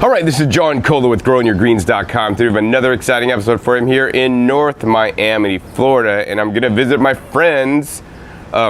All right, this is John Kohler with GrowingYourGreens.com. Today we have another exciting episode for him here in North Miami, Florida, and I'm gonna visit my friend's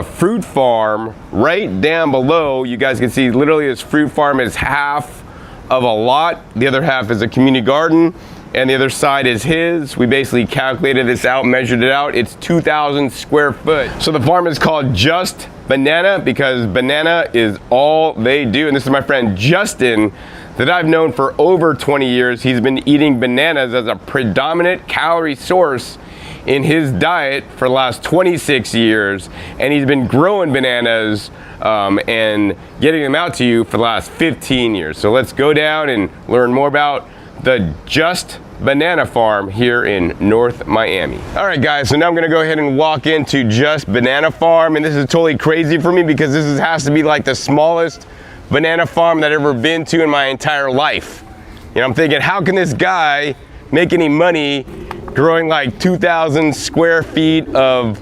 fruit farm right down below. You guys can see literally this fruit farm is half of a lot. The other half is a community garden, and the other side is his. We basically calculated this out, measured it out. It's 2,000 square foot. So the farm is called Just Banana because banana is all they do. And this is my friend Justin that I've known for over 20 years. He's been eating bananas as a predominant calorie source in his diet for the last 26 years. And he's been growing bananas and getting them out to you for the last 15 years. So let's go down and learn more about the Just Banana Farm here in North Miami. All right guys, so now I'm gonna go ahead and walk into Just Banana Farm, and this is totally crazy for me because this has to be like the smallest banana farm that I've ever been to in my entire life. You know, I'm thinking, how can this guy make any money growing like 2,000 square feet of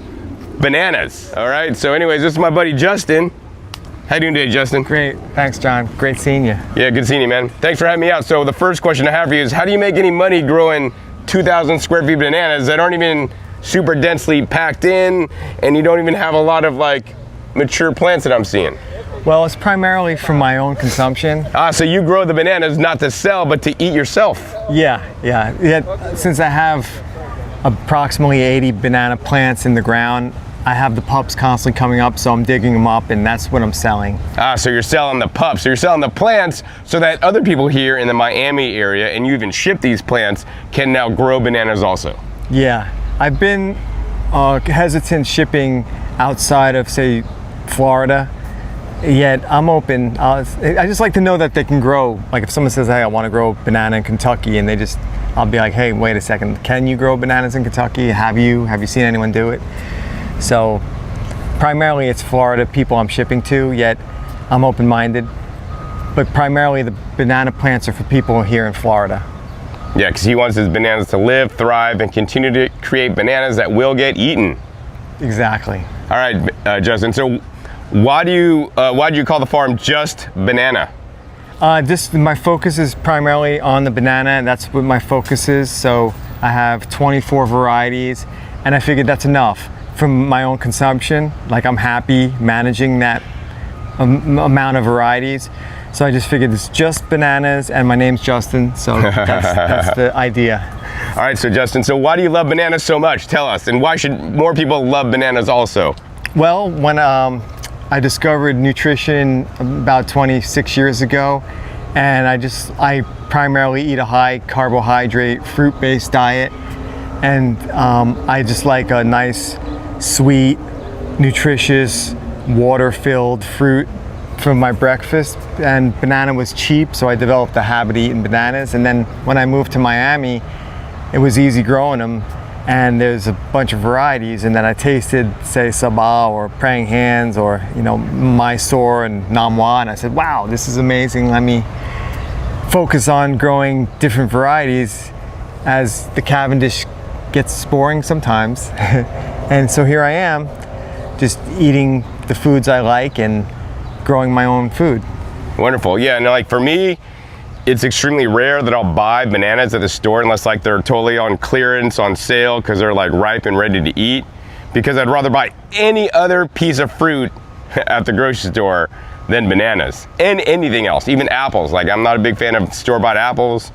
bananas? All right, so anyways, this is my buddy Justin. How you doing today, Justin? Great, thanks John, great seeing you. Yeah, good seeing you, man. Thanks for having me out. So the first question I have for you is, how do you make any money growing 2,000 square feet of bananas that aren't even super densely packed in, and you don't even have a lot of like mature plants that I'm seeing? Well, it's primarily for my own consumption. So you grow the bananas not to sell, but to eat yourself? Yeah. Since I have approximately 80 banana plants in the ground, I have the pups constantly coming up, so I'm digging them up, and that's what I'm selling. So you're selling the pups. So you're selling the plants so that other people here in the Miami area, and you even ship these plants, can now grow bananas also. Yeah, I've been hesitant shipping outside of, say, Florida. Yet I'm open. I just like to know that they can grow. Like if someone says, hey, I want to grow banana in Kentucky, and I'll be like, hey, wait a second, can you grow bananas in Kentucky? Have you seen anyone do it? So primarily it's Florida people I'm shipping to, yet I'm open-minded. But primarily the banana plants are for people here in Florida. Yeah, because he wants his bananas to live, thrive, and continue to create bananas that will get eaten. Exactly. All right, Justin, so why do you call the farm Just Banana? My focus is primarily on the banana, and that's what my focus is. So I have 24 varieties, and I figured that's enough for my own consumption. Like I'm happy managing that amount of varieties. So I just figured it's just bananas, and my name's Justin, so that's the idea. All right, so Justin, so why do you love bananas so much? Tell us, and why should more people love bananas also? Well, when I discovered nutrition about 26 years ago, and I primarily eat a high-carbohydrate, fruit-based diet, and I just like a nice, sweet, nutritious, water-filled fruit for my breakfast. And banana was cheap, so I developed the habit of eating bananas. And then when I moved to Miami, it was easy growing them, and there's a bunch of varieties. And then I tasted, say, Saba or Praying Hands or, Mysore and Namwah, and I said, wow, this is amazing. Let me focus on growing different varieties as the Cavendish gets boring sometimes. And so here I am, just eating the foods I like and growing my own food. Wonderful. Yeah, and like for me, it's extremely rare that I'll buy bananas at the store unless like they're totally on clearance, on sale, because they're like ripe and ready to eat. Because I'd rather buy any other piece of fruit at the grocery store than bananas and anything else, even apples. Like I'm not a big fan of store-bought apples,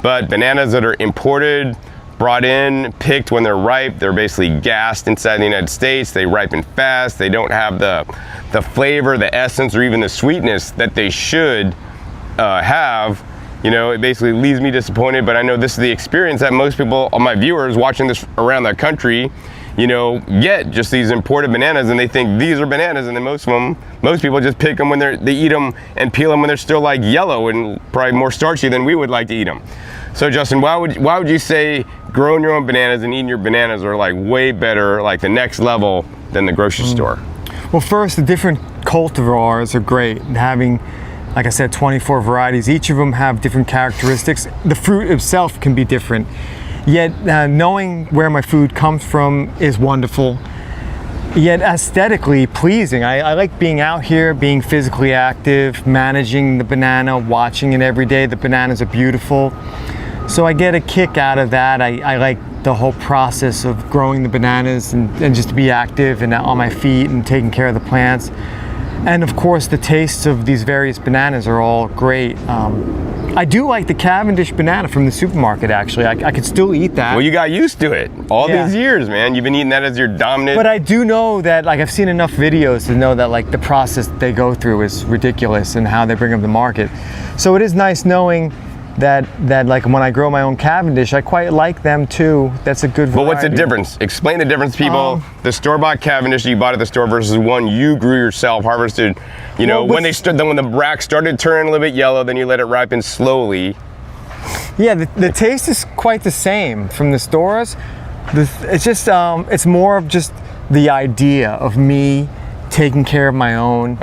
but bananas that are imported, brought in, picked when they're ripe, they're basically gassed inside the United States. They ripen fast. They don't have the flavor, the essence, or even the sweetness that they should have. It basically leaves me disappointed, but I know this is the experience that most people, my viewers watching this around the country, get just these imported bananas, and they think these are bananas, and then most people just pick them when they eat them and peel them when they're still like yellow and probably more starchy than we would like to eat them. So Justin, why would you say growing your own bananas and eating your bananas are like way better, like the next level than the grocery store? Well, first, the different cultivars are great. Having, like I said, 24 varieties, each of them have different characteristics. The fruit itself can be different. Yet knowing where my food comes from is wonderful. yet aesthetically pleasing. I like being out here, being physically active, managing the banana, watching it every day. The bananas are beautiful. So I get a kick out of that. I like the whole process of growing the bananas and just to be active and on my feet and taking care of the plants. And of course, the tastes of these various bananas are all great. I do like the Cavendish banana from the supermarket, actually. I could still eat that. Well, you got used to it all these years, man. You've been eating that as your dominant. But I do know that, like, I've seen enough videos to know that, like, the process they go through is ridiculous and how they bring them to market. So it is nice knowing that like when I grow my own Cavendish, I quite like them too. That's a good variety. But what's the difference? Explain the difference, people. The store-bought Cavendish you bought at the store versus one you grew yourself, harvested. You know, when the rack started turning a little bit yellow, then you let it ripen slowly. Yeah, the taste is quite the same from the stores. It's just it's more of just the idea of me taking care of my own,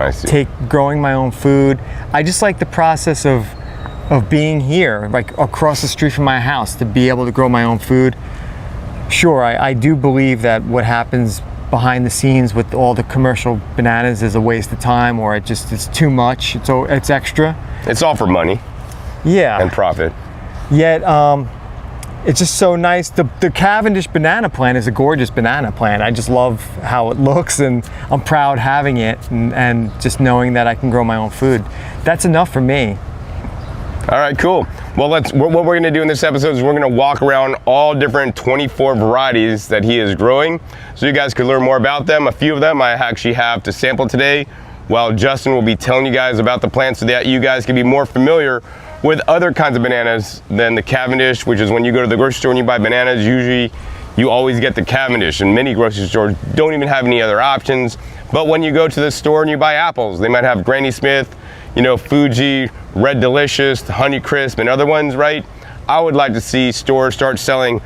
growing my own food. I just like the process of being here, like across the street from my house, to be able to grow my own food. Sure, I do believe that what happens behind the scenes with all the commercial bananas is a waste of time, or it's too much, it's extra. It's all for money. Yeah. And profit. Yet, it's just so nice. The Cavendish banana plant is a gorgeous banana plant. I just love how it looks, and I'm proud having it, and just knowing that I can grow my own food. That's enough for me. All right, cool. Well, what we're gonna do in this episode is we're gonna walk around all different 24 varieties that he is growing, so you guys can learn more about them. A few of them I actually have to sample today, while Justin will be telling you guys about the plants so that you guys can be more familiar with other kinds of bananas than the Cavendish, which is when you go to the grocery store and you buy bananas, usually you always get the Cavendish, and many grocery stores don't even have any other options. But when you go to the store and you buy apples, they might have Granny Smith, you know, Fuji, Red Delicious, Honey Crisp, and other ones, right? I would like to see stores start selling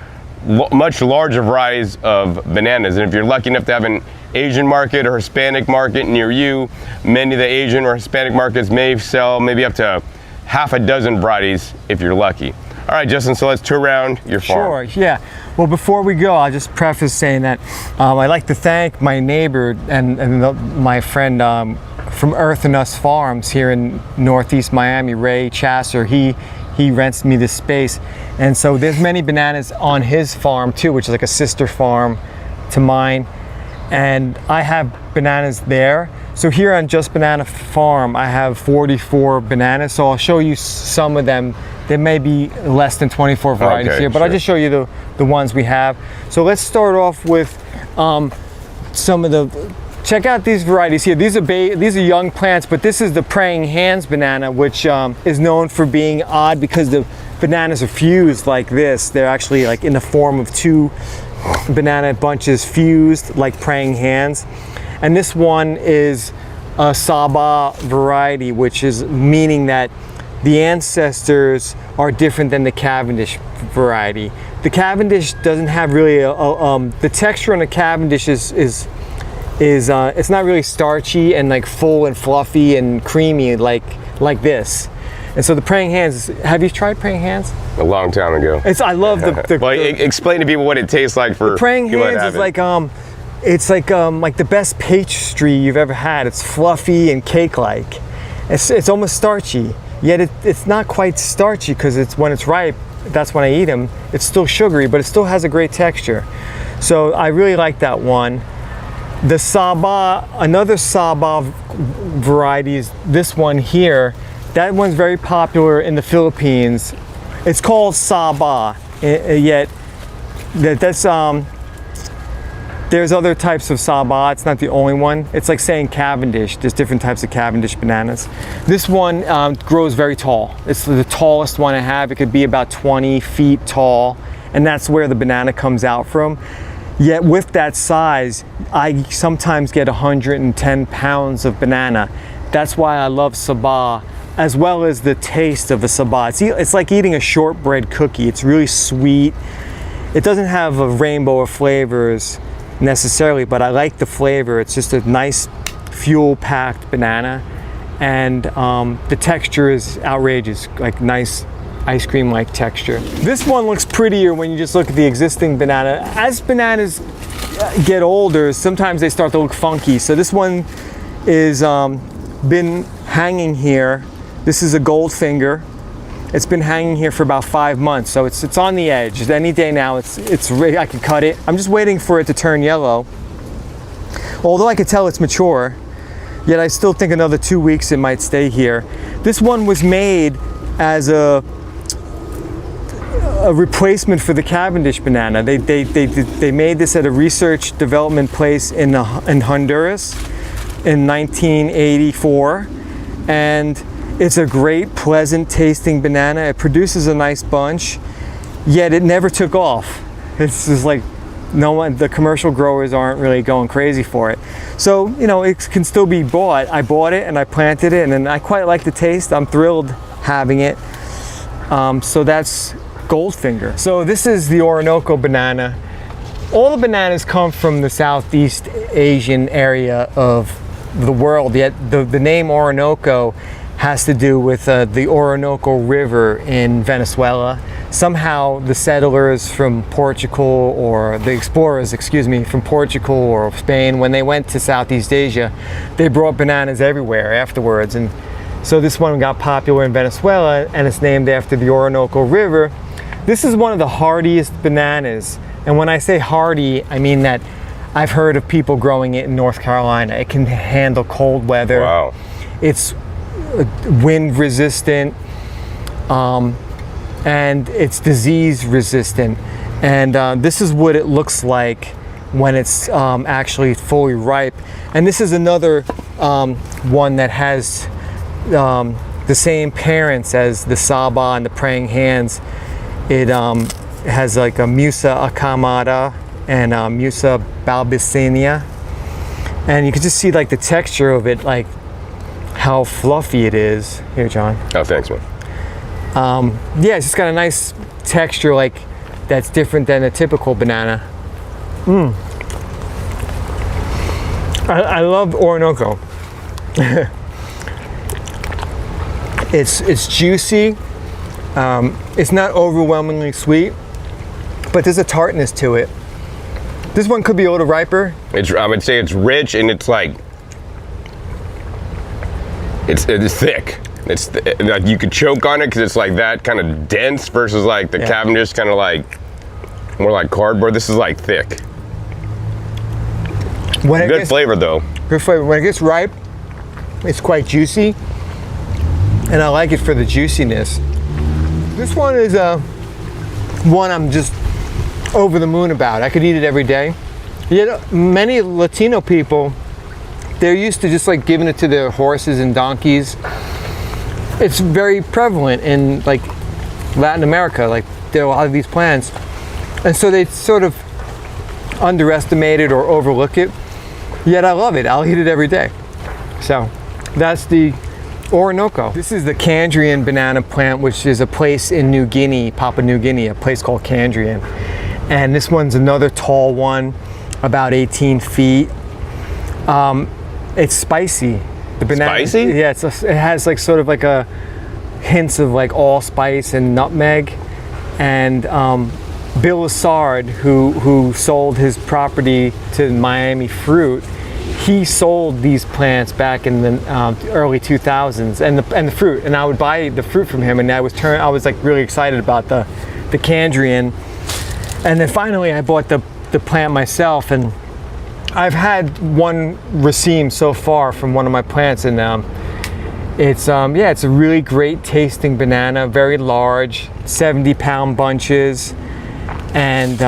much larger varieties of bananas. And if you're lucky enough to have an Asian market or Hispanic market near you, many of the Asian or Hispanic markets may sell maybe up to half a dozen varieties if you're lucky. All right, Justin, so let's tour around your farm. Sure, yeah. Well, before we go, I'll just preface saying that I'd like to thank my neighbor and my friend from Earth and Us Farms here in Northeast Miami, Ray Chasser. He rents me this space. And so there's many bananas on his farm too, which is like a sister farm to mine. And I have bananas there. So here on Just Banana Farm, I have 44 bananas. So I'll show you some of them. There may be less than 24 varieties here, but I'll just show you the ones we have. So let's start off with some of the, check out these varieties here. These are young plants, but this is the praying hands banana, which is known for being odd because the bananas are fused like this. They're actually like in the form of two banana bunches fused like praying hands. And this one is a Saba variety, which is meaning that the ancestors are different than the Cavendish variety. The Cavendish doesn't have really the texture on the Cavendish is it's not really starchy and like full and fluffy and creamy like this. And so the praying hands, have you tried praying hands? A long time ago. I love the well, explain to people what it tastes like for the praying hands is like it's like the best pastry you've ever had. It's fluffy and cake-like. It's almost starchy, yet it's not quite starchy because when it's ripe, that's when I eat them. It's still sugary, but it still has a great texture. So I really like that one. The Saba, another Saba variety is this one here. That one's very popular in the Philippines. It's called Saba, yet that's there's other types of Saba. It's not the only one. It's like saying Cavendish. There's different types of Cavendish bananas. This one grows very tall. It's the tallest one I have. It could be about 20 feet tall, and that's where the banana comes out from. Yet with that size, I sometimes get 110 pounds of banana. That's why I love Saba, as well as the taste of the Saba. It's like eating a shortbread cookie. It's really sweet. It doesn't have a rainbow of flavors necessarily, but I like the flavor. It's just a nice fuel-packed banana, and the texture is outrageous, like nice ice cream-like texture. This one looks prettier when you just look at the existing banana. As bananas get older, sometimes they start to look funky. So this one is been hanging here. This is a Goldfinger. It's been hanging here for about 5 months, so it's on the edge. Any day now, it's ready. I can cut it. I'm just waiting for it to turn yellow. Although I could tell it's mature, yet I still think another 2 weeks it might stay here. This one was made as a replacement for the Cavendish banana. They made this at a research development place in Honduras in 1984, and it's a great, pleasant tasting banana. It produces a nice bunch, yet it never took off. It's just like the commercial growers aren't really going crazy for it. So, you know, it can still be bought. I bought it and I planted it, and then I quite like the taste. I'm thrilled having it. So that's Goldfinger. So this is the Orinoco banana. All the bananas come from the Southeast Asian area of the world, yet the name Orinoco has to do with the Orinoco River in Venezuela. Somehow the settlers from Portugal, or the explorers, excuse me, from Portugal or Spain, when they went to Southeast Asia, they brought bananas everywhere afterwards. And so this one got popular in Venezuela, and it's named after the Orinoco River. This is one of the hardiest bananas. And when I say hardy, I mean that I've heard of people growing it in North Carolina. It can handle cold weather. Wow. It's wind resistant, and it's disease resistant. And this is what it looks like when it's actually fully ripe. And this is another one that has the same parents as the Saba and the praying hands. It has like a Musa acamata and Musa balbicinia, and you can just see like the texture of it, like how fluffy it is. Here, John. Oh, thanks, man. Yeah, it's just got a nice texture, like that's different than a typical banana. I love Orinoco. It's juicy. It's not overwhelmingly sweet, but there's a tartness to it. This one could be a little riper. I would say it's rich, and it's like it's thick. Like you could choke on it because it's like that kind of dense versus like the Cavendish, kind of like more like cardboard. This is like thick. Good flavor though. Good flavor. When it gets ripe, it's quite juicy, and I like it for the juiciness. This one is one I'm just over the moon about. I could eat it every day. Yet many Latino people, they're used to just like giving it to their horses and donkeys. It's very prevalent in like Latin America. Like there are a lot of these plants, and so they sort of underestimate it or overlook it. Yet I love it. I'll eat it every day. So that's the Orinoco. This is the Kandrian banana plant, which is a place in New Guinea, Papua New Guinea, a place called Kandrian. And this one's another tall one, about 18 feet. It's spicy. The banana, spicy? Yeah, it has like sort of like a hints of like allspice and nutmeg. And Bill Lazard, who sold his property to Miami Fruit, he sold these plants back in the early 2000s, and the fruit, and I would buy the fruit from him, and I was like really excited about the Kandrian. And then finally I bought the plant myself, and I've had one raceme so far from one of my plants, and it's a really great tasting banana, very large, 70-pound bunches, and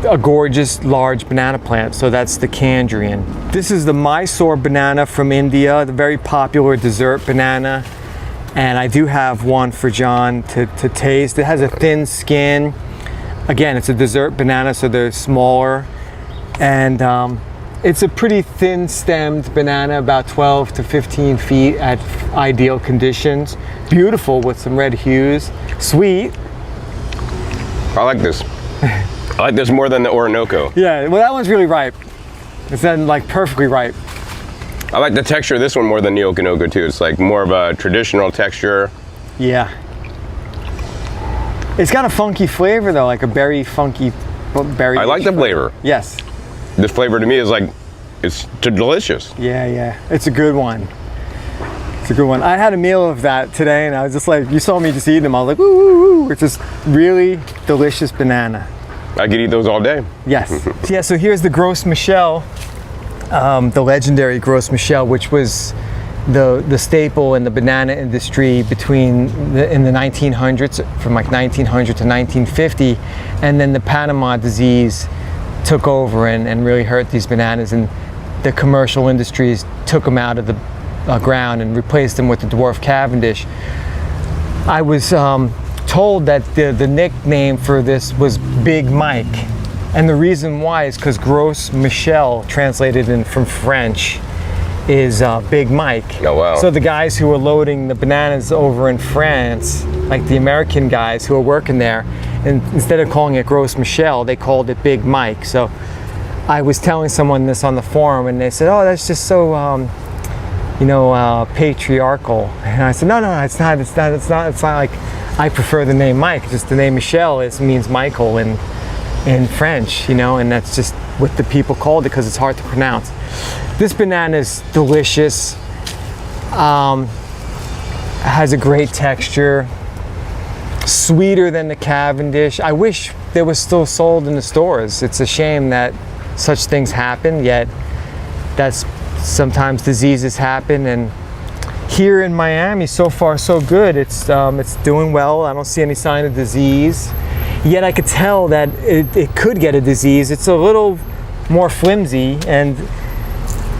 a gorgeous large banana plant. So that's the Kandrian. This is the Mysore banana from India, the very popular dessert banana, and I do have one for John to taste. It has a thin skin. Again, it's a dessert banana, so they're smaller, and it's a pretty thin stemmed banana, about 12 to 15 feet at ideal conditions. Beautiful with some red hues. Sweet. I like this. I like this more than the Orinoco. Yeah, well, that one's really ripe. It's then like perfectly ripe. I like the texture of this one more than the Orinoco too. It's like more of a traditional texture. Yeah. It's got a funky flavor though, like a berry funky berry. I like the flavor. Yes. The flavor to me is like, it's delicious. Yeah. It's a good one. It's a good one. I had a meal of that today and I was just like, you saw me just eating them. I was like, woo, woo, woo. It's just really delicious banana. I could eat those all day. Yes. Yeah, so here's the Gros Michel, the legendary Gros Michel, which was the staple in the banana industry in the 1900s, from like 1900 to 1950, and then the Panama disease took over and really hurt these bananas, and the commercial industries took them out of the ground and replaced them with the Dwarf Cavendish. I was told that the nickname for this was Big Mike, and the reason why is because Gros Michel, translated from French, is Big Mike. Oh, wow. So the guys who were loading the bananas over in France, like the American guys who were working there, and instead of calling it Gros Michel, they called it Big Mike. So I was telling someone this on the forum, and they said, "Oh, that's just so patriarchal." And I said, "No, it's not. It's not like I prefer the name Mike. Just the name Michel means Michael in French, and that's just what the people called it because it's hard to pronounce." This banana is delicious. Has a great texture. Sweeter than the Cavendish. I wish they were still sold in the stores. It's a shame that such things happen, yet that's sometimes diseases happen. And here in Miami, so far so good. It's doing well. I don't see any sign of disease. Yet I could tell that it could get a disease. It's a little more flimsy, and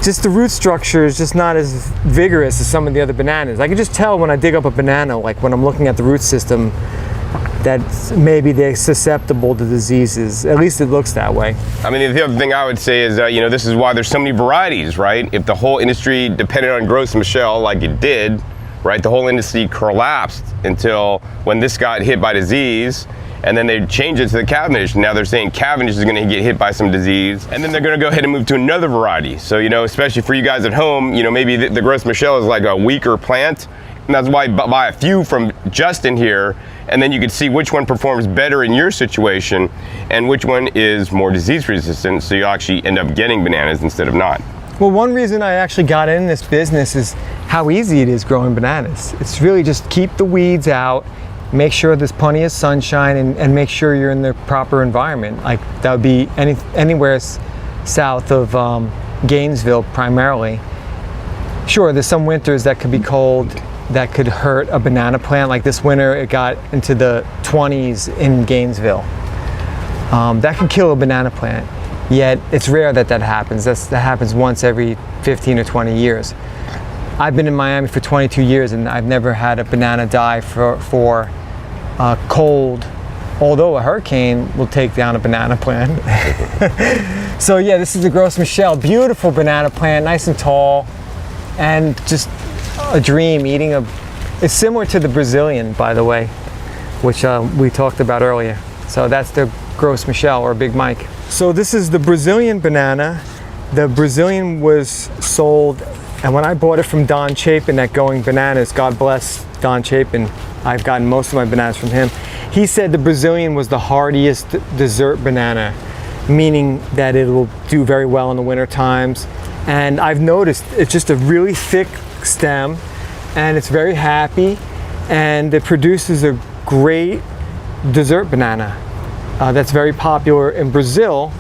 just the root structure is just not as vigorous as some of the other bananas. I can just tell when I dig up a banana, like when I'm looking at the root system, that maybe they're susceptible to diseases. At least it looks that way. I mean, the other thing I would say is, this is why there's so many varieties, right? If the whole industry depended on Gros Michel like it did, right, the whole industry collapsed until when this got hit by disease, and then they changed it to the Cavendish. Now they're saying Cavendish is gonna get hit by some disease, and then they're gonna go ahead and move to another variety. So, especially for you guys at home, maybe the Gros Michel is like a weaker plant, and that's why buy a few from Justin here, and then you can see which one performs better in your situation, and which one is more disease resistant, so you actually end up getting bananas instead of not. Well, one reason I actually got in this business is how easy it is growing bananas. It's really just keep the weeds out, make sure there's plenty of sunshine, and make sure you're in the proper environment. Like that would be anywhere south of Gainesville primarily. Sure, there's some winters that could be cold, that could hurt a banana plant. Like this winter, it got into the 20s in Gainesville. That could kill a banana plant. Yet it's rare that happens. That happens once every 15 or 20 years. I've been in Miami for 22 years and I've never had a banana die for cold, although a hurricane will take down a banana plant. So yeah, this is the Gros Michel. Beautiful banana plant, nice and tall, and just a dream eating it's similar to the Brazilian, by the way, which we talked about earlier. So that's the Gros Michel, or Big Mike. So this is the Brazilian banana. The Brazilian was sold, and when I bought it from Don Chapin at Going Bananas, God bless Don Chapin, I've gotten most of my bananas from him. He said the Brazilian was the hardiest dessert banana, meaning that it will do very well in the winter times. And I've noticed it's just a really thick stem, and it's very happy, and it produces a great dessert banana that's very popular in Brazil.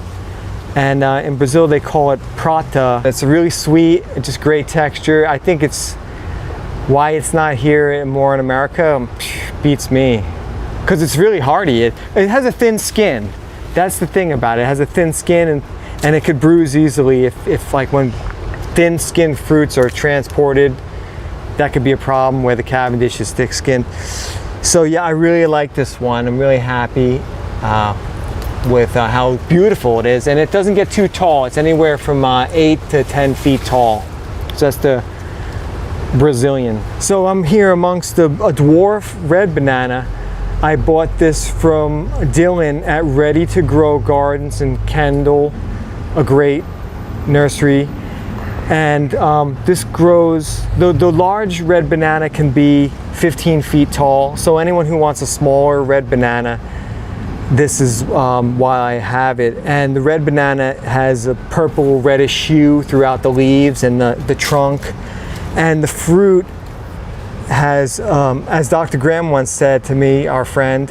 And in Brazil they call it prata. It's really sweet, just great texture. I think it's why it's not here more in America beats me, because it's really hardy. It has a thin skin. That's the thing about it. It has a thin skin, and it could bruise easily if like when thin skinned fruits are transported. That could be a problem where the Cavendish is thick skinned. So yeah, I really like this one. I'm really happy with how beautiful it is, and it doesn't get too tall. It's anywhere from 8 to 10 feet tall. So that's the Brazilian. So I'm here amongst a Dwarf Red banana. I bought this from Dylan at Ready to Grow Gardens in Kendall, a great nursery. And this grows, the large red banana can be 15 feet tall. So anyone who wants a smaller red banana, this is why I have it. And the red banana has a purple reddish hue throughout the leaves and the trunk. And the fruit has, as Dr. Graham once said to me, our friend,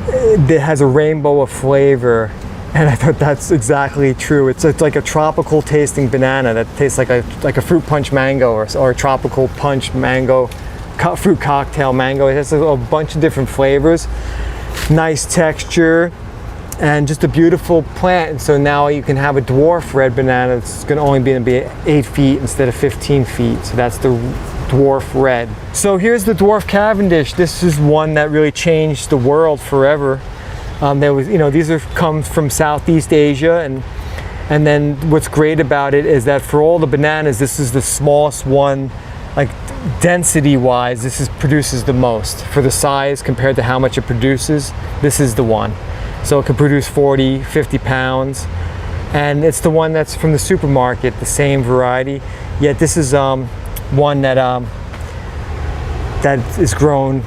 it has a rainbow of flavor. And I thought that's exactly true. It's like a tropical tasting banana that tastes like a fruit punch mango or a tropical punch mango, fruit cocktail mango. It has a bunch of different flavors, nice texture, and just a beautiful plant. And so now you can have a dwarf red banana that's going to only be 8 feet instead of 15 feet. So that's the dwarf red. So here's the dwarf Cavendish. This is one that really changed the world forever. There was, these come from Southeast Asia, and then what's great about it is that for all the bananas, this is the smallest one, like density-wise, produces the most. For the size compared to how much it produces, this is the one. So it can produce 40, 50 pounds, and it's the one that's from the supermarket, the same variety. Yet this is one that that is grown,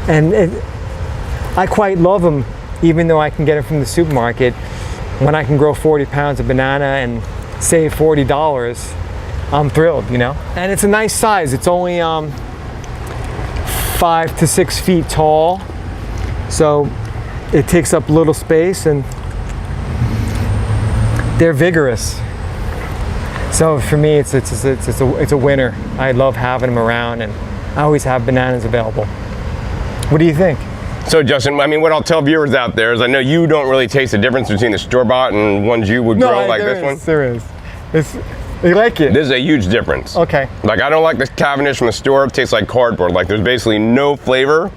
and I quite love them. Even though I can get it from the supermarket, when I can grow 40 pounds of banana and save $40, I'm thrilled, And it's a nice size. It's only 5 to 6 feet tall, so it takes up little space, and they're vigorous. So for me, it's a winner. I love having them around, and I always have bananas available. What do you think? So Justin, I mean, what I'll tell viewers out there is I know you don't really taste the difference between the store-bought and ones you would grow like this one. There is. You like it? This is a huge difference. Okay. Like, I don't like the Cavendish from the store. It tastes like cardboard. Like, there's basically no flavor,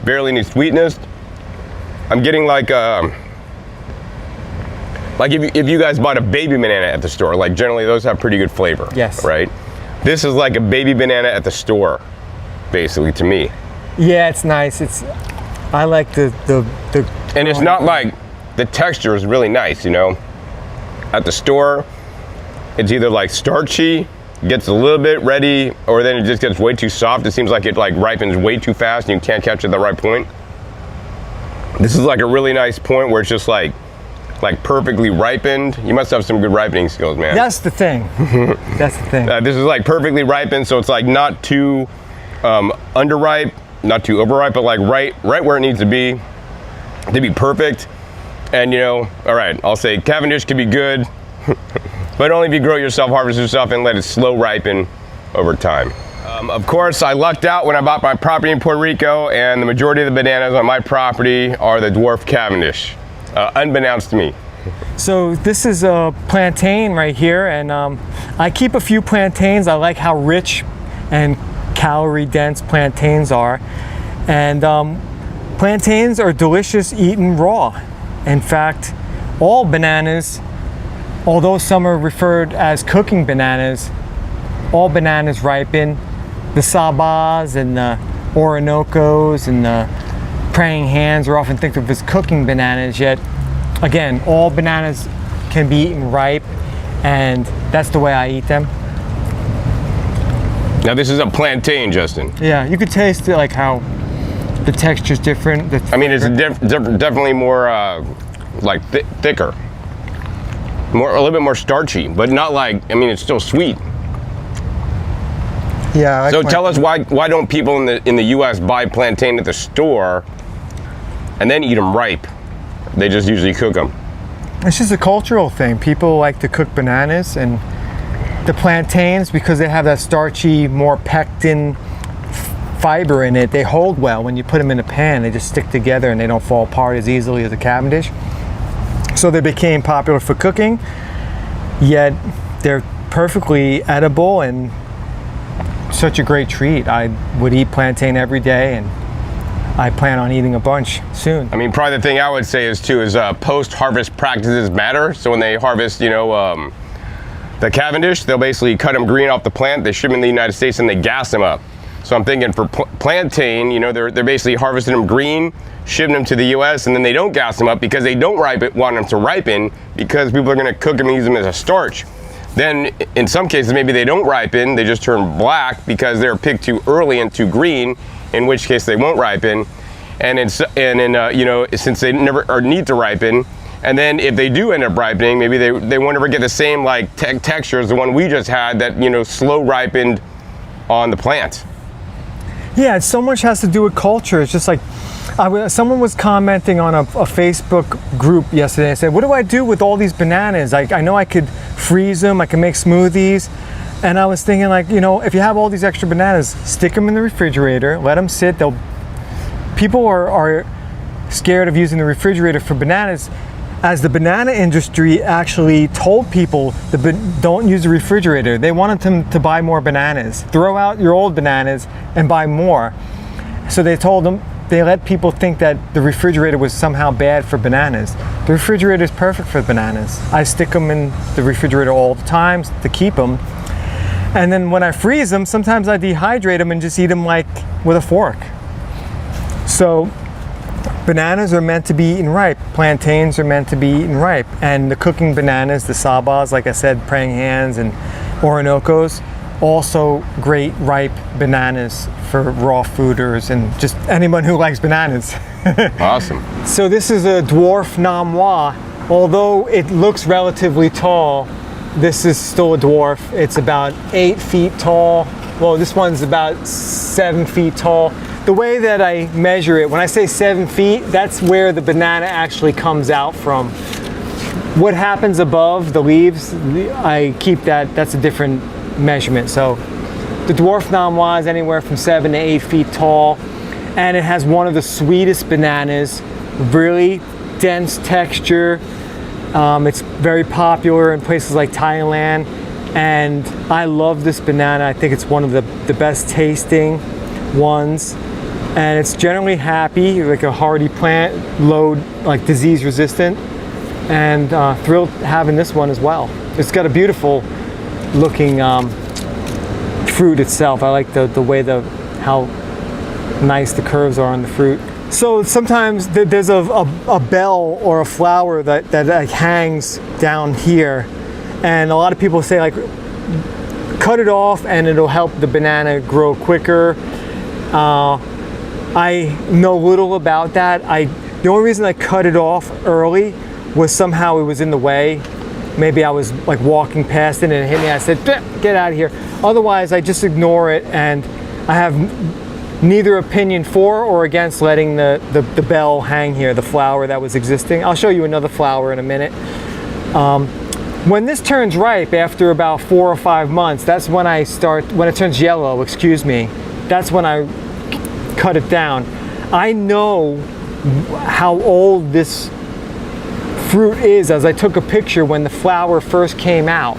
barely any sweetness. I'm getting like if you guys bought a baby banana at the store, like generally those have pretty good flavor. Yes. Right? This is like a baby banana at the store, basically, to me. Yeah, it's nice. I like the and it's not like, the texture is really nice, At the store, it's either like starchy, gets a little bit ready, or then it just gets way too soft. It seems like it ripens way too fast and you can't catch it at the right point. This is like a really nice point where it's just like perfectly ripened. You must have some good ripening skills, man. That's the thing. That's the thing. This is like perfectly ripened, so it's like not too underripe, not too overripe, but like right where it needs to be perfect. And all right, I'll say Cavendish can be good, but only if you grow it yourself, harvest yourself, and let it slow ripen over time. Of course, I lucked out when I bought my property in Puerto Rico, and the majority of the bananas on my property are the dwarf Cavendish, unbeknownst to me. So this is a plantain right here, and I keep a few plantains. I like how rich and calorie dense plantains are, and plantains are delicious eaten raw. In fact, all bananas, although some are referred as cooking bananas, all bananas ripen. The Sabas and the Orinocos and the praying hands are often thought of as cooking bananas, yet again, all bananas can be eaten ripe, and that's the way I eat them. Now this is a plantain, Justin. Yeah, you could taste it, like how the texture's different. I mean, it's definitely more thicker, a little bit more starchy, but not like, I mean, it's still sweet. Yeah. So tell us why don't people in the U.S. buy plantain at the store and then eat them ripe? They just usually cook them. It's just a cultural thing. People like to cook bananas, and the plantains, because they have that starchy, more pectin fiber in it, they hold well. When you put them in a pan, they just stick together and they don't fall apart as easily as the Cavendish. So they became popular for cooking, yet they're perfectly edible and such a great treat. I would eat plantain every day, and I plan on eating a bunch soon. I mean, probably the thing I would say is post-harvest practices matter. So when they harvest, the Cavendish, they'll basically cut them green off the plant, they ship them in the United States, and they gas them up. So I'm thinking for plantain, they're basically harvesting them green, shipping them to the U.S., and then they don't gas them up because they don't want them to ripen, because people are going to cook them and use them as a starch. Then in some cases, maybe they don't ripen, they just turn black because they're picked too early and too green, in which case they won't ripen. And you know, since they never or need to ripen, and then if they do end up ripening, maybe they won't ever get the same like texture as the one we just had that, you know, slow ripened on the plant. Yeah, so much has to do with culture. It's just like, someone was commenting on a Facebook group yesterday and said, what do I do with all these bananas? I know I could freeze them, I can make smoothies. And I was thinking, like, you know, if you have all these extra bananas, stick them in the refrigerator, let them sit. People are scared of using the refrigerator for bananas, as the banana industry actually told people don't use the refrigerator. They wanted them to buy more bananas. Throw out your old bananas and buy more. So they let people think that the refrigerator was somehow bad for bananas. The refrigerator is perfect for bananas. I stick them in the refrigerator all the time to keep them. And then when I freeze them, sometimes I dehydrate them and just eat them like with a fork. So bananas are meant to be eaten ripe. Plantains are meant to be eaten ripe. And the cooking bananas, the Sabas, like I said, praying hands and Orinocos, also great ripe bananas for raw fooders and just anyone who likes bananas. Awesome. So this is a dwarf Namwah. Although it looks relatively tall, this is still a dwarf. It's about 8 feet tall. Well, this one's about 7 feet tall. The way that I measure it, when I say 7 feet, that's where the banana actually comes out from. What happens above the leaves, I keep that's a different measurement. So the dwarf Namwah is anywhere from 7 to 8 feet tall, and it has one of the sweetest bananas, really dense texture. It's very popular in places like Thailand, and I love this banana. I think it's one of the best tasting ones. And it's generally happy, like a hardy plant, low, like disease resistant, and thrilled having this one as well. It's got a beautiful looking fruit itself. I like the way how nice the curves are on the fruit. So sometimes there's a bell or a flower that hangs down here, and a lot of people say, like, cut it off and it'll help the banana grow quicker. I know little about that. The only reason I cut it off early was somehow it was in the way. Maybe I was like walking past it and it hit me. I said, get out of here. Otherwise, I just ignore it, and I have neither opinion for or against letting the bell hang here, the flower that was existing. I'll show you another flower in a minute. When this turns ripe after about 4 or 5 months, that's when when it turns yellow, excuse me, that's when I cut it down. I know how old this fruit is as I took a picture when the flower first came out.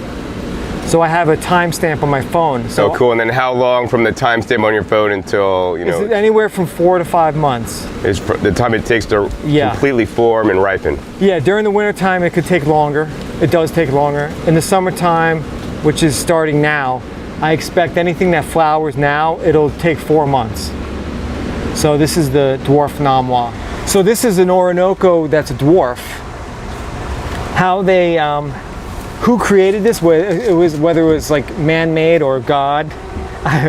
So I have a timestamp on my phone. So cool. And then how long from the timestamp on your phone until, you know? It's anywhere from 4 to 5 months. Is the time it takes to completely form and ripen. Yeah, during the winter time it could take longer. It does take longer. In the summertime, which is starting now, I expect anything that flowers now, it'll take 4 months. So this is the dwarf Namwah. So this is an Orinoco that's a dwarf. How they, who created this, whether it was like man-made or God,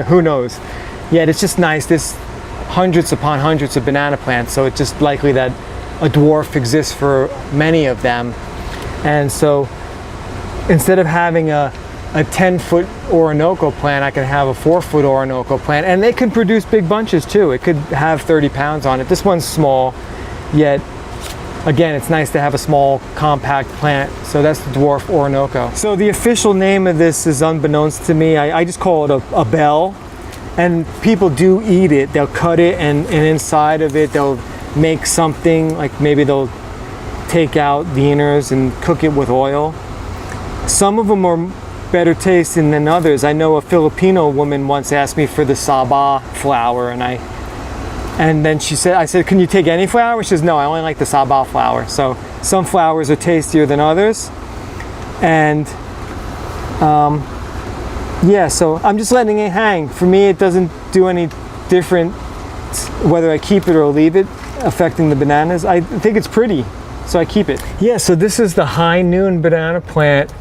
who knows. Yet it's just nice. There's hundreds upon hundreds of banana plants, so it's just likely that a dwarf exists for many of them. And so instead of having a 10-foot Orinoco plant, I can have a 4-foot Orinoco plant, and they can produce big bunches too. It could have 30 pounds on it. This one's small, yet again, it's nice to have a small compact plant. So that's the dwarf Orinoco. So the official name of this is unbeknownst to me. I just call it a bell, and people do eat it. They'll cut it, and inside of it they'll make something, like maybe they'll take out the inners and cook it with oil. Some of them are better tasting than others. I know a Filipino woman once asked me for the Saba flour, and then I said, can you take any flour? She says, no, I only like the Saba flour. So some flours are tastier than others. And yeah, so I'm just letting it hang. For me, it doesn't do any different whether I keep it or leave it affecting the bananas. I think it's pretty, so I keep it. Yeah, so this is the high noon banana plant.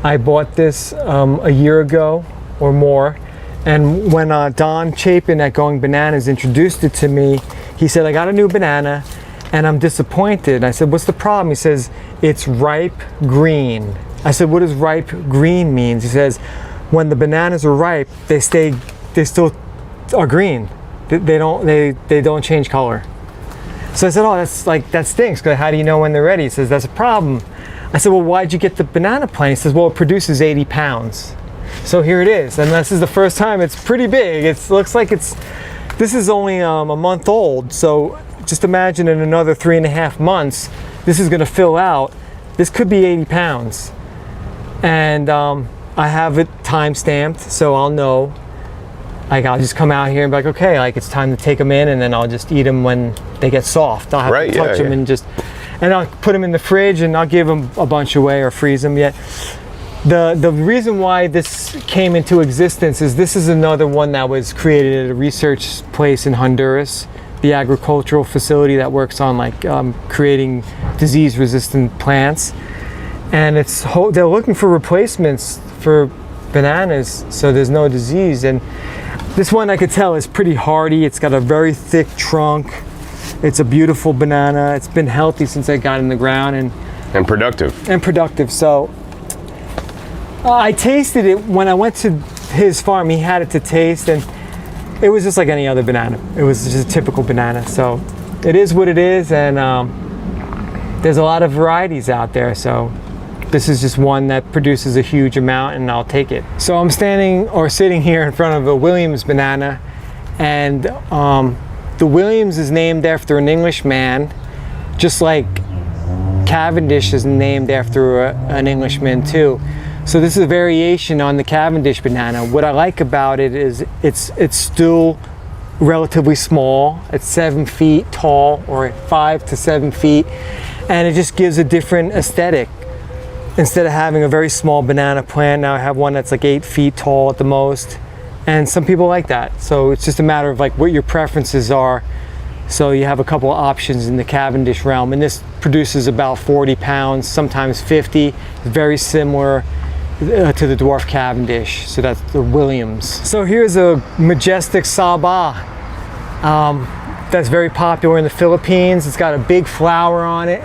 I bought this a year ago or more, and when Don Chapin at Going Bananas introduced it to me, he said, I got a new banana and I'm disappointed. I said, what's the problem? He says, it's ripe green. I said, what does ripe green mean? He says, when the bananas are ripe, they still are green. They don't change color. So I said, oh, that stinks, because how do you know when they're ready? He says, that's a problem. I said, well, why'd you get the banana plant? He says, well, it produces 80 pounds. So here it is, and this is the first time. It's pretty big. It looks like this is only a month old, so just imagine in another 3.5 months, this is gonna fill out. This could be 80 pounds. And I have it time stamped, so I'll know. Like, I'll just come out here and be like, okay, like, it's time to take them in, and then I'll just eat them when they get soft. I'll have to touch them and I'll put them in the fridge, and I'll give them a bunch away or freeze them yet. The reason why this came into existence is this is another one that was created at a research place in Honduras, the agricultural facility that works on like creating disease-resistant plants. And they're looking for replacements for bananas so there's no disease. And this one, I could tell, is pretty hardy. It's got a very thick trunk. It's a beautiful banana. It's been healthy since I got in the ground and productive. So I tasted it when I went to his farm. He had it to taste, and it was just like any other banana. It was just a typical banana. So it is what it is, and there's a lot of varieties out there. So this is just one that produces a huge amount, and I'll take it. So I'm sitting here in front of a Williams banana, and the Williams is named after an Englishman, just like Cavendish is named after an Englishman too. So this is a variation on the Cavendish banana. What I like about it is it's still relatively small. It's 7 feet tall, or 5 to 7 feet, and it just gives a different aesthetic. Instead of having a very small banana plant, now I have one that's like 8 feet tall at the most. And some people like that. So it's just a matter of like what your preferences are. So you have a couple of options in the Cavendish realm. And this produces about 40 pounds, sometimes 50. It's very similar to the Dwarf Cavendish. So that's the Williams. So here's a majestic Saba. That's very popular in the Philippines. It's got a big flower on it.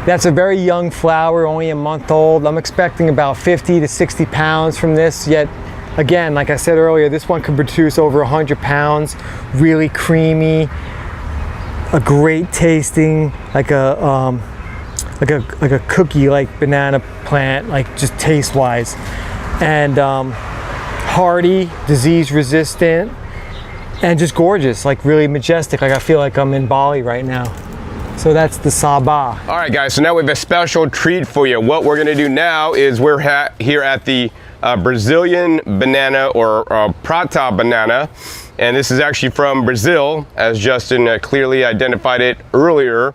That's a very young flower, only a month old. I'm expecting about 50 to 60 pounds from this, yet again, like I said earlier, this one can produce over 100 pounds, really creamy, a great tasting, like a cookie-like banana plant, like just taste-wise, and hardy, disease-resistant, and just gorgeous, like really majestic. Like I feel like I'm in Bali right now. So that's the Saba. All right, guys, so now we have a special treat for you. What we're gonna do now is we're here at the Brazilian banana, or prata banana, and this is actually from Brazil, as Justin clearly identified it earlier.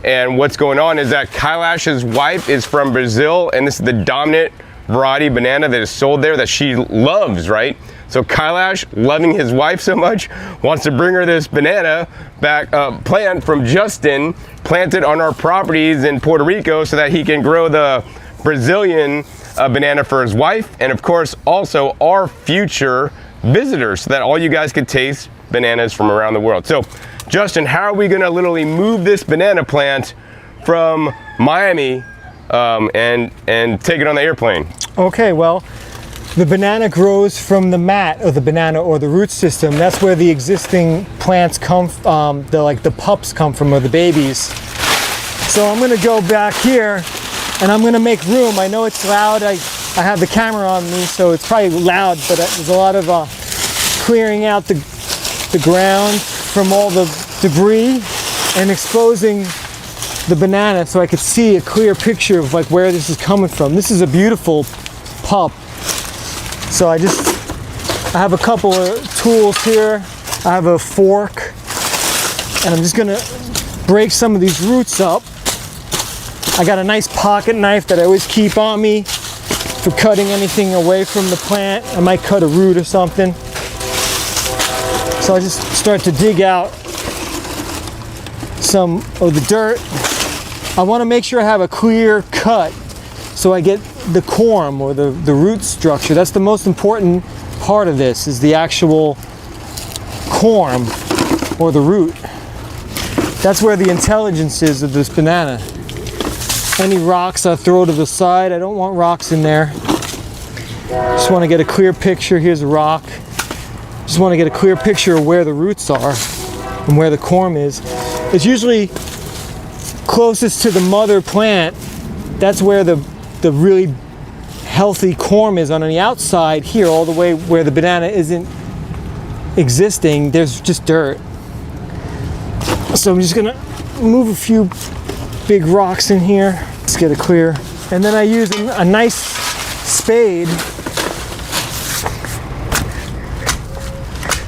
And what's going on is that Kailash's wife is from Brazil, and this is the dominant variety banana that is sold there that she loves, right? So Kailash, loving his wife so much, wants to bring her this banana back, plant from Justin, planted on our properties in Puerto Rico, so that he can grow the Brazilian banana for his wife, and of course also our future visitors, so that all you guys could taste bananas from around the world. So Justin, how are we gonna literally move this banana plant from Miami and take it on the airplane? Okay, well, the banana grows from the mat of the banana, or the root system. That's where the existing plants come, the pups come from, or the babies. So I'm gonna go back here and I'm gonna make room. I know it's loud. I have the camera on me, so it's probably loud, but there's a lot of clearing out the ground from all the debris and exposing the banana so I could see a clear picture of like where this is coming from. This is a beautiful pup. So I have a couple of tools here. I have a fork, and I'm just gonna break some of these roots up. I got a nice pocket knife that I always keep on me for cutting anything away from the plant. I might cut a root or something. So I just start to dig out some of the dirt. I want to make sure I have a clear cut so I get the corm or the root structure. That's the most important part of this, is the actual corm or the root. That's where the intelligence is of this banana. Any rocks I throw to the side. I don't want rocks in there. Just want to get a clear picture. Here's a rock. Just want to get a clear picture of where the roots are and where the corm is. It's usually closest to the mother plant. That's where the really healthy corm is. On the outside here, all the way where the banana isn't existing, there's just dirt. So I'm just gonna move a few big rocks in here. Let's get it clear. And then I use a nice spade.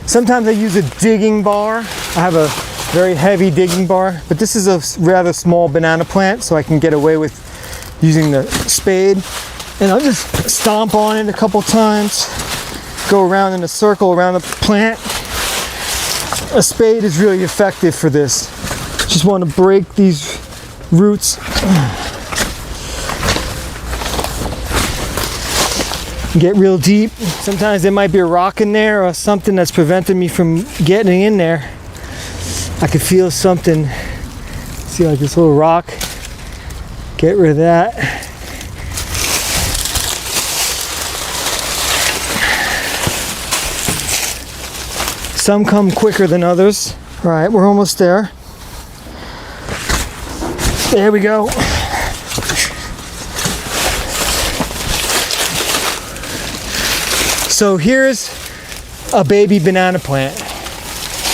Sometimes I use a digging bar. I have a very heavy digging bar, but this is a rather small banana plant, so I can get away with using the spade. And I'll just stomp on it a couple times, go around in a circle around the plant. A spade is really effective for this. Just want to break these roots. Get real deep. Sometimes there might be a rock in there or something that's preventing me from getting in there. I could feel something. See, like this little rock. Get rid of that. Some come quicker than others. All right, we're almost there. There we go. So here's a baby banana plant.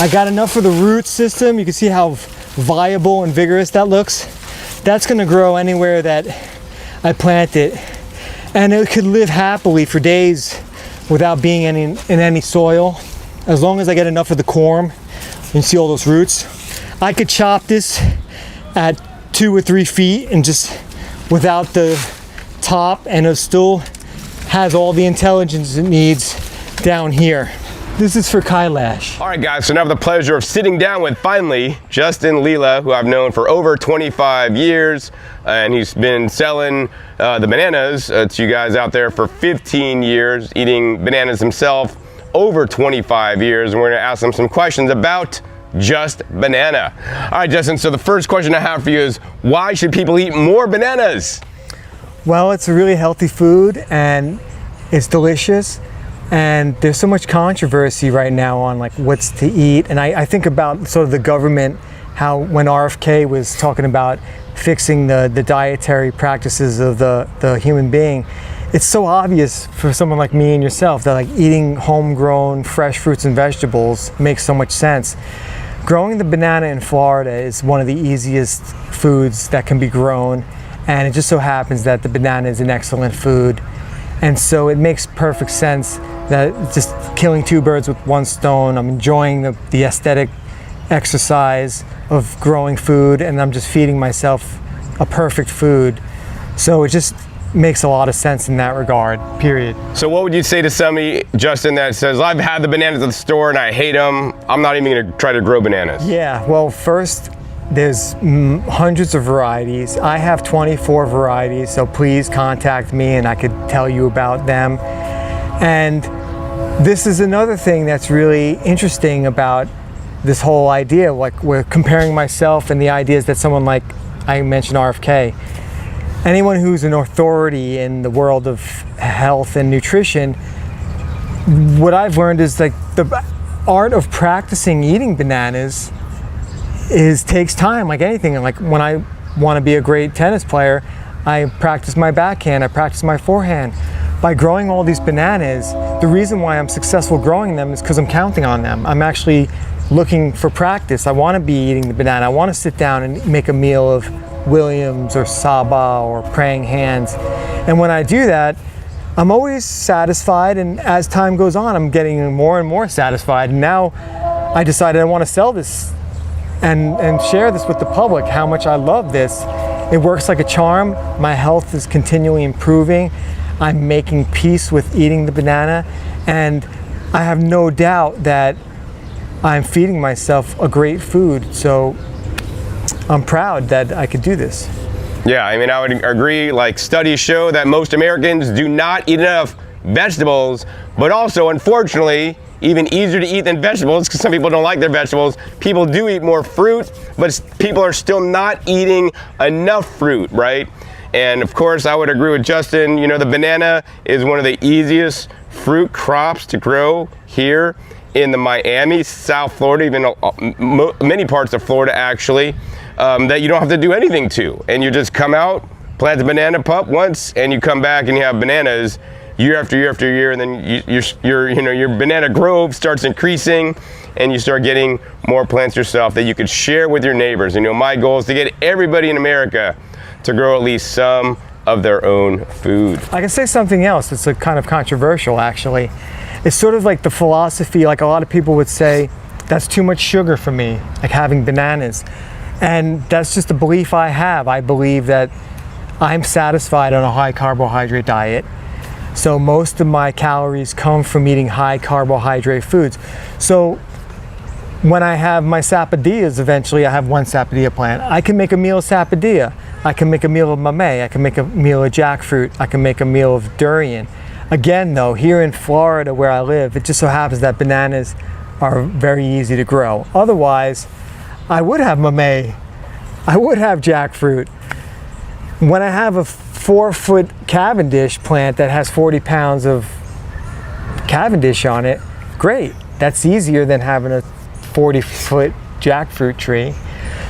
I got enough for the root system. You can see how viable and vigorous that looks. That's gonna grow anywhere that I plant it. And it could live happily for days without being in any soil. As long as I get enough of the corm. You see all those roots. I could chop this at 2 or 3 feet and just without the top, and it still has all the intelligence it needs down here. This is for Kailash. All right, guys, so now I have the pleasure of sitting down with, finally, Justin Leela, who I've known for over 25 years, and he's been selling the bananas to you guys out there for 15 years, eating bananas himself over 25 years, and we're gonna ask him some questions about just banana. All right, Justin, so the first question I have for you is, why should people eat more bananas? Well, it's a really healthy food and it's delicious, and there's so much controversy right now on like what's to eat. And I think about sort of the government, how when RFK was talking about fixing the dietary practices of the human being, it's so obvious for someone like me and yourself that like eating homegrown fresh fruits and vegetables makes so much sense. Growing the banana in Florida is one of the easiest foods that can be grown, and it just so happens that the banana is an excellent food. And so it makes perfect sense that just killing 2 birds with 1 stone. I'm enjoying the aesthetic exercise of growing food, and I'm just feeding myself a perfect food. So it just makes a lot of sense in that regard, period. So what would you say to somebody, Justin, that says, I've had the bananas at the store and I hate them, I'm not even gonna try to grow bananas? Yeah, well, first, there's hundreds of varieties. I have 24 varieties, so please contact me and I could tell you about them. And this is another thing that's really interesting about this whole idea. Like, we're comparing myself and the ideas that someone like, I mentioned RFK, anyone who's an authority in the world of health and nutrition, what I've learned is like the art of practicing eating bananas takes time, like anything. Like when I want to be a great tennis player, I practice my backhand, I practice my forehand. By growing all these bananas, the reason why I'm successful growing them is because I'm counting on them. I'm actually looking for practice. I want to be eating the banana. I want to sit down and make a meal of Williams or Saba or praying hands. And when I do that, I'm always satisfied, and as time goes on, I'm getting more and more satisfied. And now I decided I want to sell this and share this with the public, how much I love this. It works like a charm. My health is continually improving. I'm making peace with eating the banana, and I have no doubt that I'm feeding myself a great food. So I'm proud that I could do this. Yeah, I mean, I would agree. Like, studies show that most Americans do not eat enough vegetables, but also, unfortunately, even easier to eat than vegetables, because some people don't like their vegetables. People do eat more fruit, but people are still not eating enough fruit, right? And of course, I would agree with Justin. You know, the banana is one of the easiest fruit crops to grow here in the Miami, South Florida, even many parts of Florida actually, that you don't have to do anything to. And you just come out, plant the banana pup once, and you come back and you have bananas year after year after year, and then your banana grove starts increasing, and you start getting more plants yourself that you could share with your neighbors. You know, my goal is to get everybody in America to grow at least some of their own food. I can say something else that's kind of controversial, actually. It's sort of like the philosophy, like a lot of people would say, that's too much sugar for me, like having bananas. And that's just a belief I have. I believe that I'm satisfied on a high carbohydrate diet. So most of my calories come from eating high carbohydrate foods. So when I have my sapodillas, eventually I have one sapodilla plant, I can make a meal of sapodilla. I can make a meal of mamey. I can make a meal of jackfruit. I can make a meal of durian. Again though, here in Florida where I live, it just so happens that bananas are very easy to grow. Otherwise, I would have mamey. I would have jackfruit. When I have a 4-foot Cavendish plant that has 40 pounds of Cavendish on it, great. That's easier than having a 40-foot jackfruit tree.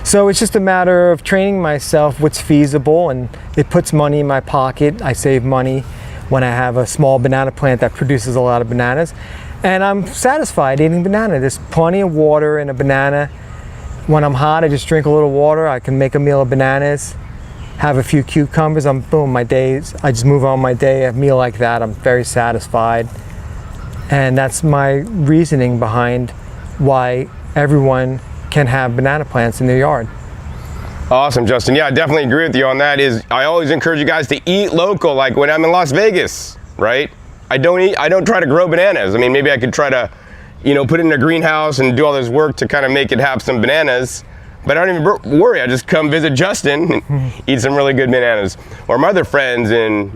So it's just a matter of training myself what's feasible, and it puts money in my pocket. I save money when I have a small banana plant that produces a lot of bananas, and I'm satisfied eating banana. There's plenty of water in a banana. When I'm hot, I just drink a little water. I can make a meal of bananas, have a few cucumbers, boom, my days, I just move on my day. A meal like that, I'm very satisfied. And that's my reasoning behind why everyone can have banana plants in their yard. Awesome, Justin. Yeah, I definitely agree with you on that. I always encourage you guys to eat local, like when I'm in Las Vegas, right? I don't try to grow bananas. I mean, maybe I could try to, put it in a greenhouse and do all this work to kind of make it have some bananas. But I don't even worry. I just come visit Justin and eat some really good bananas. Or my other friends in,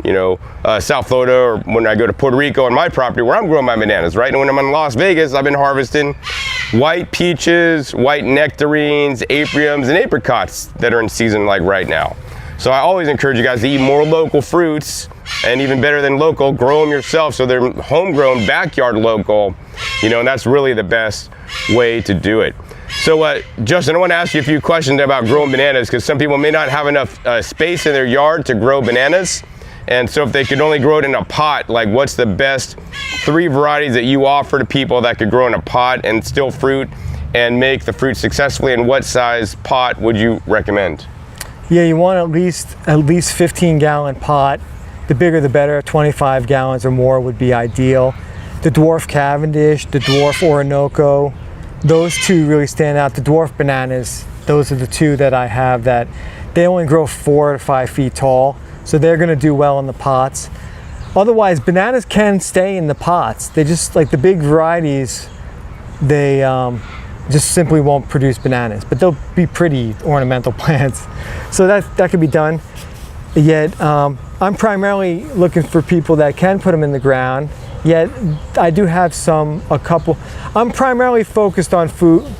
South Florida, or when I go to Puerto Rico on my property where I'm growing my bananas, right? And when I'm in Las Vegas, I've been harvesting white peaches, white nectarines, apriums, and apricots that are in season like right now. So I always encourage you guys to eat more local fruits, and even better than local, grow them yourself so they're homegrown, backyard local, and that's really the best way to do it. So Justin, I want to ask you a few questions about growing bananas, because some people may not have enough space in their yard to grow bananas. And so if they could only grow it in a pot, like what's the best 3 varieties that you offer to people that could grow in a pot and still fruit and make the fruit successfully, and what size pot would you recommend? Yeah, you want at least 15-gallon pot. The bigger the better, 25 gallons or more would be ideal. The Dwarf Cavendish, the Dwarf Orinoco, those two really stand out. The dwarf bananas, those are the two that I have that they only grow 4 to 5 feet tall, so they're going to do well in the pots. Otherwise, bananas can stay in the pots. They just, like the big varieties, they just simply won't produce bananas, but they'll be pretty ornamental plants. So that could be done. Yet I'm primarily looking for people that can put them in the ground. Yet I do have a couple. I'm primarily focused on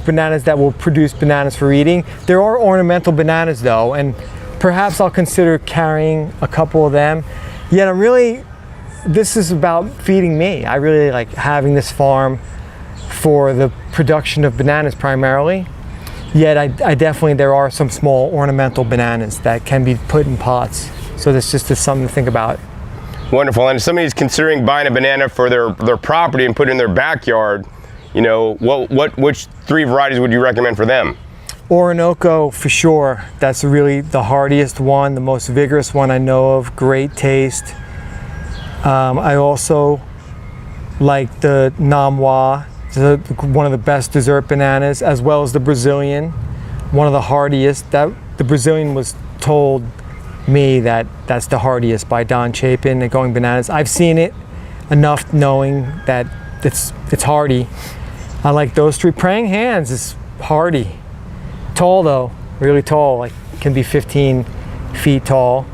bananas that will produce bananas for eating. There are ornamental bananas though, and perhaps I'll consider carrying a couple of them. Yet this is about feeding me. I really like having this farm for the production of bananas primarily. Yet there are some small ornamental bananas that can be put in pots. So this just is something to think about. Wonderful. And if somebody's considering buying a banana for their property and put it in their backyard, which 3 varieties would you recommend for them? Orinoco for sure. That's really the hardiest one, the most vigorous one I know of. Great taste. I also like the Namwah, one of the best dessert bananas, as well as the Brazilian, one of the hardiest. The Brazilian was told me that's the hardiest by Don Chapin at Going Bananas. I've seen it enough knowing that it's hardy. I like those 3. Praying Hands is hardy. Tall though, really tall, like can be 15 feet tall.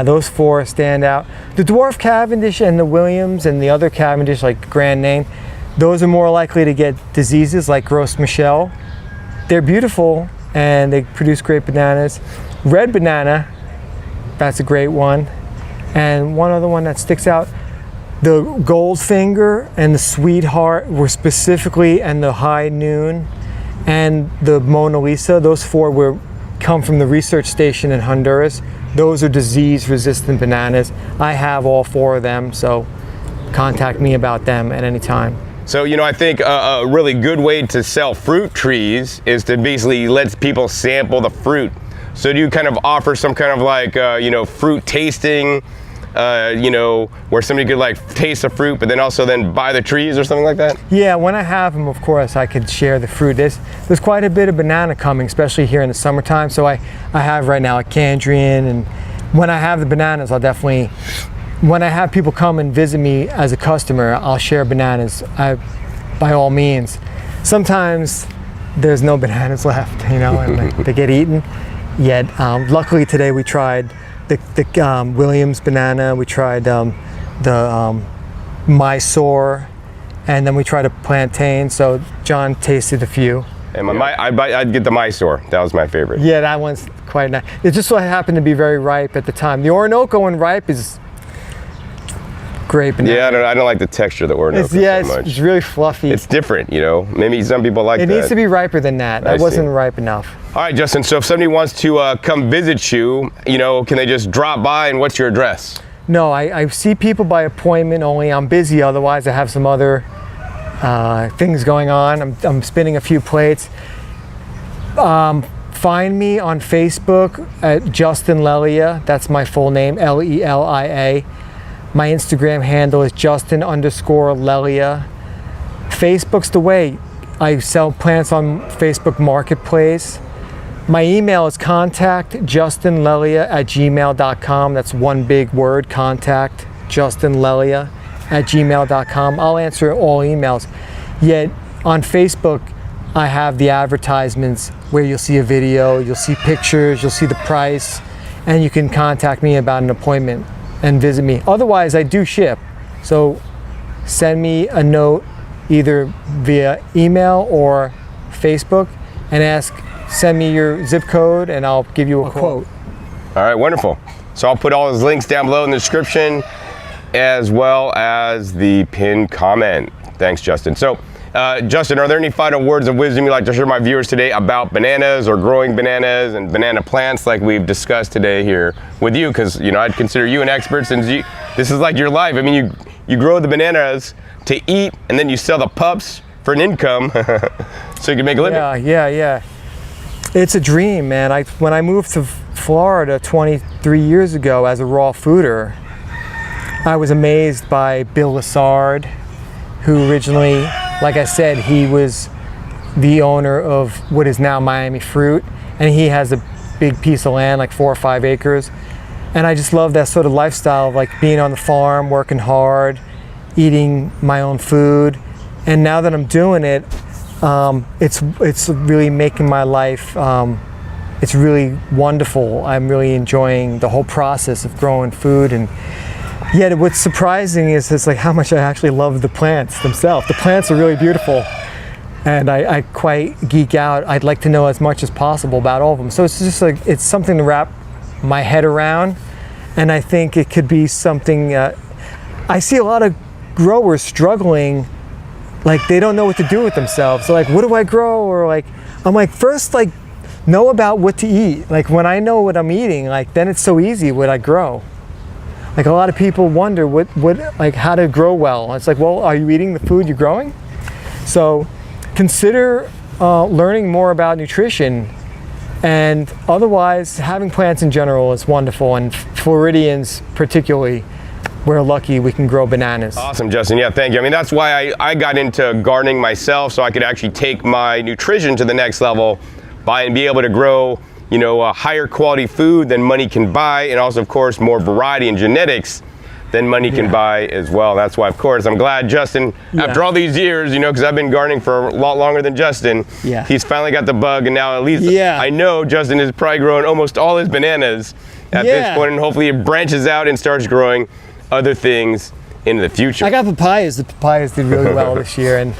Those 4 stand out. The Dwarf Cavendish and the Williams and the other Cavendish, like Grand Name, those are more likely to get diseases like Gros Michel. They're beautiful and they produce great bananas. Red banana, that's a great one. And one other one that sticks out, the Goldfinger and the Sweetheart were specifically, and the High Noon and the Mona Lisa, those 4 come from the research station in Honduras. Those are disease-resistant bananas. I have all 4 of them, so contact me about them at any time. So, you know, I think a really good way to sell fruit trees is to basically let people sample the fruit. So do you kind of offer some kind of like, you know, fruit tasting, you know, where somebody could like taste the fruit, but then also then buy the trees or something like that? Yeah, when I have them, of course, I could share the fruit. There's quite a bit of banana coming, especially here in the summertime. So I have right now a Kandrian, and when I have the bananas, I'll definitely, when I have people come and visit me as a customer, I'll share bananas, by all means. Sometimes there's no bananas left, you know, and they get eaten. Yet, luckily today we tried the Williams banana, we tried the Mysore, and then we tried a plantain. So John tasted a few. And I'd get the Mysore. That was my favorite. Yeah, that one's quite nice. It just so happened to be very ripe at the time. The Orinoco when ripe is great banana. Yeah, I don't like the texture of the Orinoco so much. It's really fluffy. It's different, you know. Maybe some people like that. It needs to be riper than that. That wasn't ripe enough. All right, Justin, so if somebody wants to come visit you, you know, can they just drop by, and what's your address? No, I see people by appointment only. I'm busy otherwise. I have some other things going on. I'm spinning a few plates. Find me on Facebook at Justin Lelia. That's my full name, Lelia. My Instagram handle is Justin_Lelia. Facebook's the way. I sell plants on Facebook Marketplace. My email is contactjustinlelia@gmail.com. That's one big word, contactjustinlelia@gmail.com. I'll answer all emails. Yet on Facebook, I have the advertisements where you'll see a video, you'll see pictures, you'll see the price, and you can contact me about an appointment and visit me. Otherwise, I do ship. So send me a note either via email or Facebook and send me your zip code and I'll give you a quote. All right, wonderful. So I'll put all those links down below in the description as well as the pinned comment. Thanks, Justin. So, Justin, are there any final words of wisdom you'd like to share with my viewers today about bananas or growing bananas and banana plants like we've discussed today here with you? Because, you know, I'd consider you an expert since this is like your life. I mean, you grow the bananas to eat and then you sell the pups for an income so you can make a living. Yeah. It's a dream, man. When I moved to Florida 23 years ago as a raw fooder, I was amazed by Bill Lassard, who originally, like I said, he was the owner of what is now Miami Fruit, and he has a big piece of land, like 4 or 5 acres. And I just love that sort of lifestyle of like being on the farm, working hard, eating my own food. And now that I'm doing it, it's really making my life, it's really wonderful. I'm really enjoying the whole process of growing food. And yet what's surprising is it's like how much I actually love the plants themselves. The plants are really beautiful. And I quite geek out. I'd like to know as much as possible about all of them. So it's just like, it's something to wrap my head around. And I think it could be something, I see a lot of growers struggling, like they don't know what to do with themselves. So like, what do I grow? Or like, I'm like, first like, know about what to eat. Like when I know what I'm eating, like then it's so easy what I grow. Like a lot of people wonder like how to grow well. It's like, well, are you eating the food you're growing? So consider learning more about nutrition, and otherwise having plants in general is wonderful, and Floridians particularly, we're lucky we can grow bananas. Awesome, Justin. Yeah, thank you. I mean, that's why I got into gardening myself, so I could actually take my nutrition to the next level and be able to grow, you know, higher quality food than money can buy, and also, of course, more variety and genetics than money can buy as well. That's why, of course, I'm glad Justin, after all these years, you know, because I've been gardening for a lot longer than Justin, he's finally got the bug, and now at least I know Justin has probably grown almost all his bananas at this point, and hopefully it branches out and starts growing other things in the future. I got papayas. The papayas did really well this year, and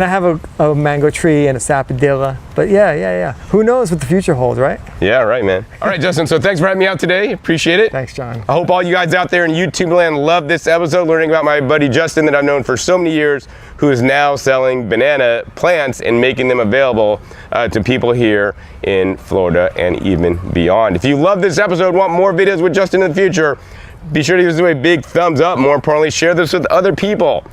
I have a mango tree and a sapodilla. But yeah. Who knows what the future holds, right? Yeah, right, man. All right, Justin, so thanks for having me out today. Appreciate it. Thanks, John. I hope all you guys out there in YouTube land love this episode, learning about my buddy Justin that I've known for so many years, who is now selling banana plants and making them available to people here in Florida and even beyond. If you love this episode, want more videos with Justin in the future, be sure to give us a big thumbs up. More importantly, share this with other people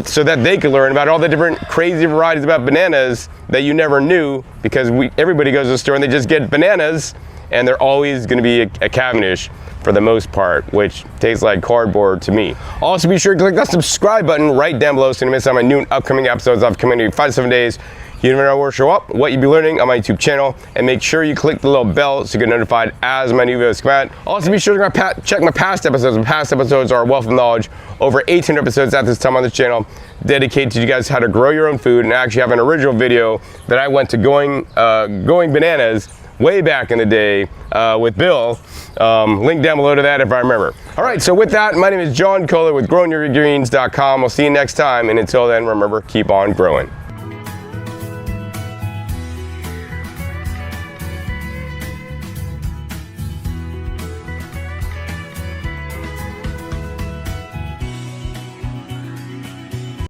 so that they can learn about all the different crazy varieties about bananas that you never knew, because everybody goes to the store and they just get bananas, and they're always going to be a Cavendish for the most part, which tastes like cardboard to me. Also, be sure to click that subscribe button right down below so you don't miss out on my new and upcoming episodes. I've come in every 5 to 7 days. You never know where to show up, what you'll be learning on my YouTube channel, and make sure you click the little bell so you get notified as my new videos come out. Also, be sure to check my past episodes. My past episodes are a wealth of knowledge. Over 800 episodes at this time on this channel dedicated to you guys how to grow your own food, and I actually have an original video that I went to going bananas way back in the day with Bill. Link down below to that if I remember. All right, so with that, my name is John Kohler with GrowingYourGreens.com. We'll see you next time, and until then, remember, keep on growing.